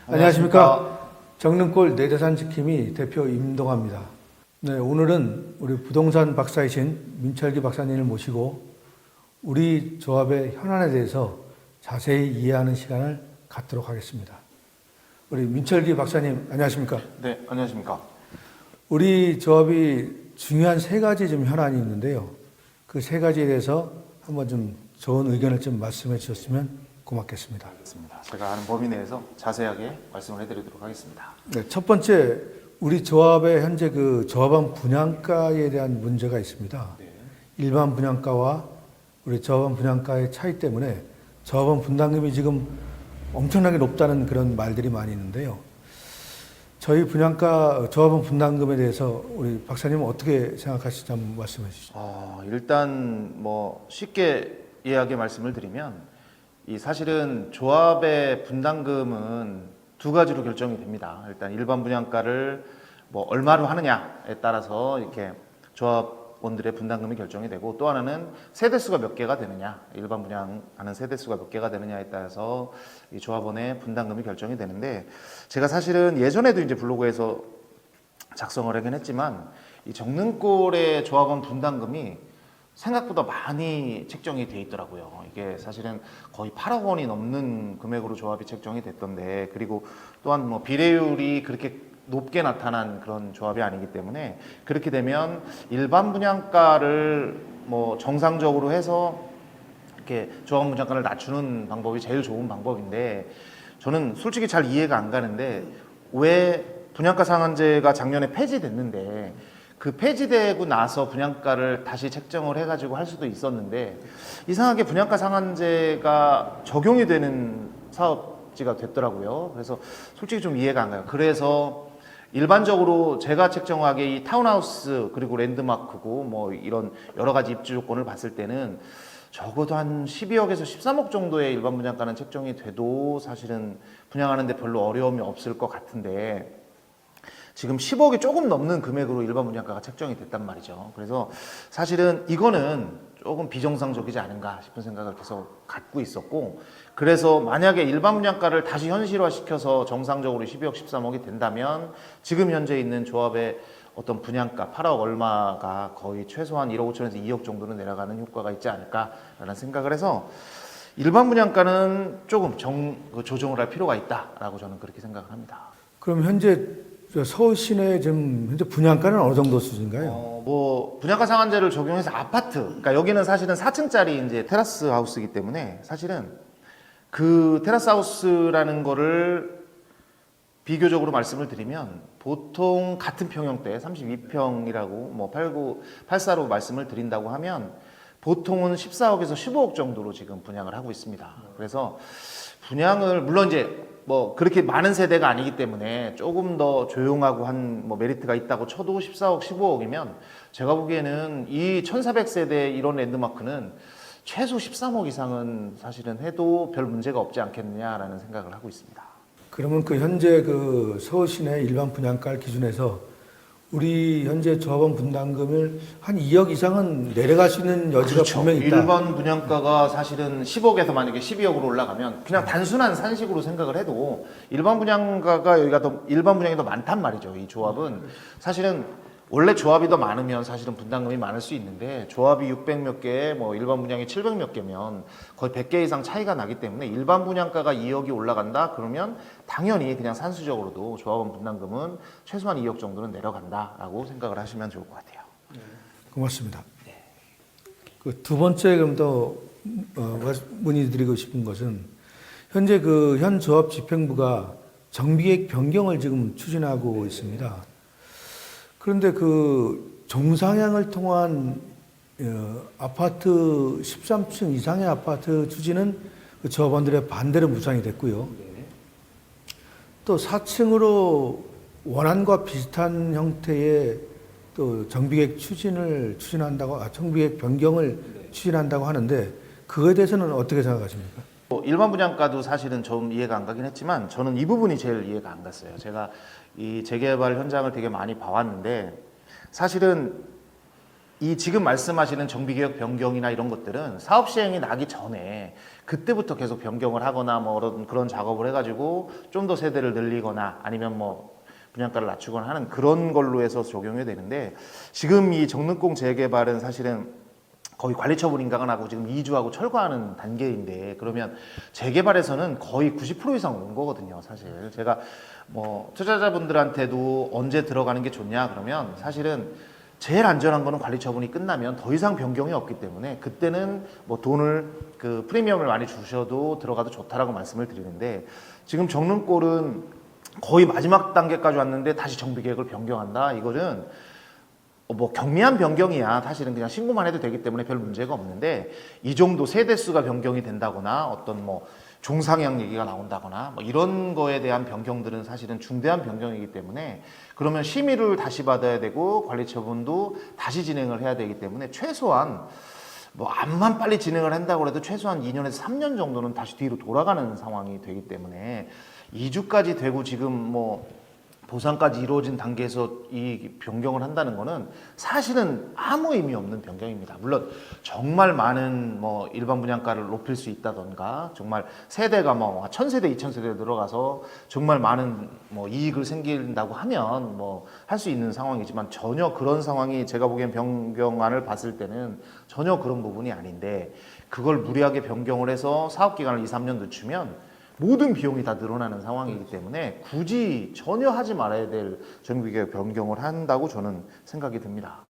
안녕하십니까. 정릉골 내재산 지킴이 대표 임동아입니다. 네, 오늘은 우리 부동산 박사이신 민철기 박사님을 모시고 우리 조합의 현안에 대해서 자세히 이해하는 시간을 갖도록 하겠습니다. 우리 민철기 박사님, 안녕하십니까? 네, 안녕하십니까. 우리 조합이 중요한 세 가지 좀 현안이 있는데요. 그 세 가지에 대해서 한번 좀 좋은 의견을 좀 말씀해 주셨으면 고맙겠습니다. 알겠습니다. 제가 아는 범위 내에서 자세하게 말씀을 해드리도록 하겠습니다. 네, 첫 번째, 우리 조합의 현재 그 조합원 분양가에 대한 문제가 있습니다. 네. 일반 분양가와 우리 조합원 분양가의 차이 때문에 조합원 분담금이 지금 엄청나게 높다는 그런 말들이 많이 있는데요. 저희 분양가, 조합원 분담금에 대해서 우리 박사님은 어떻게 생각하시는지 한번 말씀해 주시죠. 일단 뭐 쉽게 이해하게 말씀을 드리면 이 사실은 조합의 분담금은 두 가지로 결정이 됩니다. 일단 일반 분양가를 뭐 얼마로 하느냐에 따라서 이렇게 조합원들의 분담금이 결정이 되고, 또 하나는 세대수가 몇 개가 되느냐, 일반 분양하는 세대수가 몇 개가 되느냐에 따라서 이 조합원의 분담금이 결정이 되는데, 제가 사실은 예전에도 이제 블로그에서 작성을 하긴 했지만 이 정릉골의 조합원 분담금이 생각보다 많이 책정이 돼 있더라고요. 이게 사실은 거의 8억 원이 넘는 금액으로 조합이 책정이 됐던데, 그리고 또한 뭐 비례율이 그렇게 높게 나타난 그런 조합이 아니기 때문에, 그렇게 되면 일반 분양가를 뭐 정상적으로 해서 이렇게 조합원 분양가를 낮추는 방법이 제일 좋은 방법인데, 저는 솔직히 잘 이해가 안 가는데 왜 분양가 상한제가 작년에 폐지됐는데 그 폐지되고 나서 분양가를 다시 책정을 해가지고 할 수도 있었는데, 이상하게 분양가 상한제가 적용이 되는 사업지가 됐더라고요. 그래서 솔직히 좀 이해가 안 가요. 그래서 일반적으로 제가 책정하기에 이 타운하우스 그리고 랜드마크고 뭐 이런 여러 가지 입주 조건을 봤을 때는 적어도 한 12억에서 13억 정도의 일반 분양가는 책정이 돼도 사실은 분양하는데 별로 어려움이 없을 것 같은데, 지금 10억이 조금 넘는 금액으로 일반 분양가가 책정이 됐단 말이죠. 그래서 사실은 이거는 조금 비정상적이지 않은가 싶은 생각을 계속 갖고 있었고, 그래서 만약에 일반 분양가를 다시 현실화시켜서 정상적으로 12억, 13억이 된다면 지금 현재 있는 조합의 어떤 분양가 8억 얼마가 거의 최소한 1억 5천에서 2억 정도는 내려가는 효과가 있지 않을까라는 생각을 해서 일반 분양가는 조금 조정을 할 필요가 있다라고 저는 그렇게 생각을 합니다. 그럼 현재 서울 시내 지금 현재 분양가는 어느 정도 수준인가요? 뭐 분양가 상한제를 적용해서 아파트, 그러니까 여기는 사실은 4층짜리 이제 테라스 하우스이기 때문에 사실은 그 테라스 하우스라는 거를 비교적으로 말씀을 드리면 보통 같은 평형대 32평이라고 뭐 84로 말씀을 드린다고 하면 보통은 14억에서 15억 정도로 지금 분양을 하고 있습니다. 그래서 분양을 물론 이제 뭐 그렇게 많은 세대가 아니기 때문에 조금 더 조용하고 한 뭐 메리트가 있다고 쳐도 14억, 15억이면 제가 보기에는 이 1400세대 이런 랜드마크는 최소 13억 이상은 사실은 해도 별 문제가 없지 않겠느냐라는 생각을 하고 있습니다. 그러면 그 현재 그 서울 시내 일반 분양가 기준에서 우리 현재 조합원 분담금을 한 2억 이상은 내려갈 수 있는 여지가 그렇죠. 분명히 있다. 일반 분양가가 사실은 10억에서 만약에 12억으로 올라가면 그냥 단순한 산식으로 생각을 해도 일반 분양가가 일반 분양이 더 많단 말이죠. 이 조합은 사실은 원래 조합이 더 많으면 사실은 분담금이 많을 수 있는데, 조합이 600 몇 개, 뭐 일반 분양이 700 몇 개면 거의 100개 이상 차이가 나기 때문에 일반 분양가가 2억이 올라간다 그러면 당연히 그냥 산수적으로도 조합원 분담금은 최소한 2억 정도는 내려간다라고 생각을 하시면 좋을 것 같아요. 고맙습니다. 그 두 번째 그럼 더 문의드리고 싶은 것은 현재 그 현 조합 집행부가 정비계획 변경을 지금 추진하고 있습니다. 그런데 그 종상향을 통한 아파트 13층 이상의 아파트 추진은 그 조합원들의 반대로 무산이 됐고요. 또 4층으로 원안과 비슷한 형태의 또 정비계획 정비계획 변경을 추진한다고 하는데, 그거에 대해서는 어떻게 생각하십니까? 일반 분양가도 사실은 좀 이해가 안 가긴 했지만 저는 이 부분이 제일 이해가 안 갔어요. 제가 이 재개발 현장을 되게 많이 봐왔는데 사실은 이 지금 말씀하시는 정비개혁 변경이나 이런 것들은 사업 시행이 나기 전에 그때부터 계속 변경을 하거나 뭐 그런 작업을 해가지고 좀 더 세대를 늘리거나 아니면 뭐 분양가를 낮추거나 하는 그런 걸로 해서 적용이 되는데, 지금 이 정릉공 재개발은 사실은 거의 관리처분 인가가 지금 이주하고 철거하는 단계인데, 그러면 재개발에서는 거의 90% 이상 온 거거든요. 사실 제가 뭐 투자자분들한테도 언제 들어가는 게 좋냐 그러면 사실은 제일 안전한 거는 관리처분이 끝나면 더 이상 변경이 없기 때문에 그때는 뭐 돈을 그 프리미엄을 많이 주셔도 들어가도 좋다라고 말씀을 드리는데, 지금 정릉골은 거의 마지막 단계까지 왔는데 다시 정비계획을 변경한다. 이거는 뭐 경미한 변경이야. 사실은 그냥 신고만 해도 되기 때문에 별 문제가 없는데, 이 정도 세대수가 변경이 된다거나 어떤 뭐 종상향 얘기가 나온다거나 뭐 이런 거에 대한 변경들은 사실은 중대한 변경이기 때문에, 그러면 심의를 다시 받아야 되고 관리처분도 다시 진행을 해야 되기 때문에 최소한 뭐 암만 빨리 진행을 한다고 해도 최소한 2년에서 3년 정도는 다시 뒤로 돌아가는 상황이 되기 때문에, 2주까지 되고 지금 뭐 보상까지 이루어진 단계에서 이 변경을 한다는 거는 사실은 아무 의미 없는 변경입니다. 물론 정말 많은 뭐 일반 분양가를 높일 수 있다던가, 정말 세대가 뭐 1000세대, 2000세대 들어가서 정말 많은 뭐 이익을 생긴다고 하면 뭐 할 수 있는 상황이지만, 전혀 그런 상황이 제가 보기엔 변경안을 봤을 때는 전혀 그런 부분이 아닌데, 그걸 무리하게 변경을 해서 사업 기간을 2, 3년 늦추면 모든 비용이 다 늘어나는 상황이기 때문에 굳이 전혀 하지 말아야 될 정비계획 변경을 한다고 저는 생각이 듭니다.